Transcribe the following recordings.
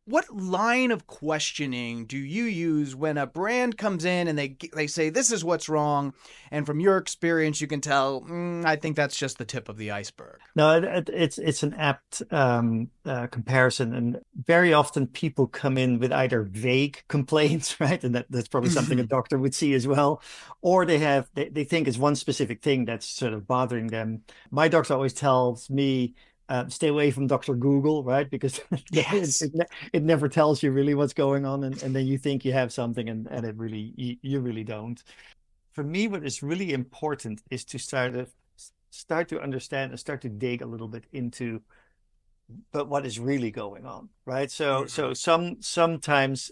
What line of questioning do you use when a brand comes in and they say this is what's wrong, and from your experience you can tell, I think that's just the tip of the iceberg. No, it's an apt comparison, and very often people come in with either vague complaints, right, and that's probably something a Mhm. doctor would see as well, or they think it's one specific thing that's sort of bothering them. My doctor always tells me, stay away from Dr. Google, right, because Yes. it never tells you really what's going on, and then you think you have something, and it really you really don't. For me, what is really important is to start to understand and start to dig a little bit into but what is really going on, right? So Mhm. sometimes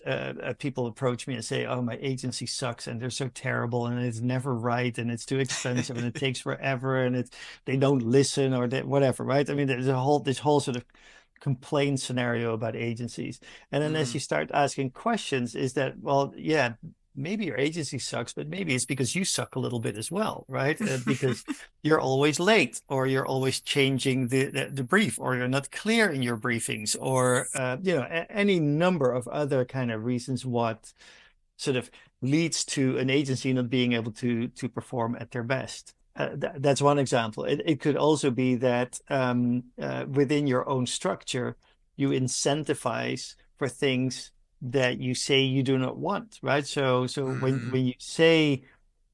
people approach me and say, oh, my agency sucks and they're so terrible and it's never right and it's too expensive and it takes forever and it's they don't listen or whatever, right? I mean, there's a whole this whole sort of complaint scenario about agencies. And then as you Mhm. start asking questions, is that, well, yeah, maybe your agency sucks, but maybe it's because you suck a little bit as well, right? Because you're always late, or you're always changing the brief, or you're not clear in your briefings, or any number of other kind of reasons what sort of leads to an agency not being able to perform at their best. That's one example. It could also be that within your own structure, you incentivize for things that you say you do not want, right? So Mhm. when you say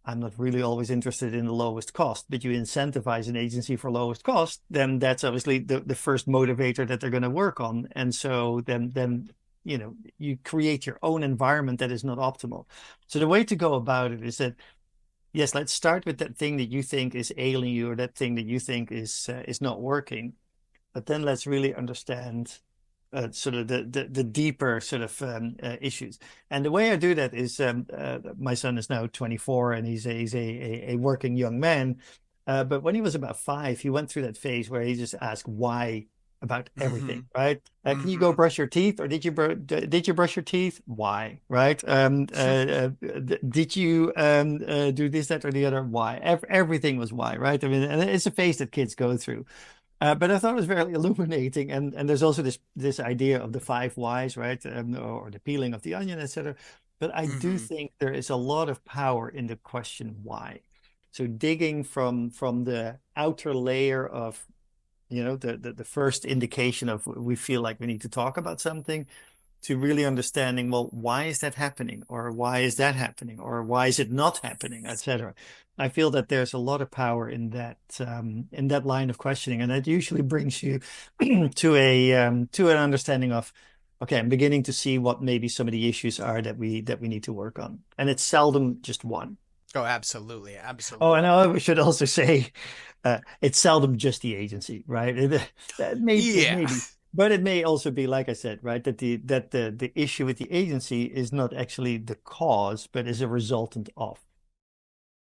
I'm not really always interested in the lowest cost, but you incentivize an agency for lowest cost, then that's obviously the first motivator that they're going to work on. And so then you create your own environment that is not optimal. So the way to go about it is that yes, let's start with that thing that you think is ailing you or that thing that you think is not working, but then let's really understand sort of the deeper sort of issues. And the way I do that is my son is now 24 and he's a working young man. But when he was about 5, he went through that phase where he just asked why about everything, Mhm. right? Can you go Mhm. brush your teeth, or did you brush your teeth? Why, right? Did you do this, that, or the other? Why? Everything was why, right? I mean, and it's a phase that kids go through. But I thought it was very illuminating, and there's also this idea of the 5 whys, right, or the peeling of the onion, etc. But I do Mhm. think there is a lot of power in the question why. So digging from the outer layer of the first indication of we feel like we need to talk about something to really understanding, well, why is that happening? Or why is that happening? Or why is it not happening, etc. I feel that there's a lot of power in that line of questioning. And that usually brings you to an understanding of, okay, I'm beginning to see what maybe some of the issues are that we need to work on. And it's seldom just one. Oh, absolutely, Oh, and absolutely. I should also say, it's seldom just the agency, right? It Yeah. may be, but it may also be, like I said, right, that the issue with the agency is not actually the cause, but is a resultant of.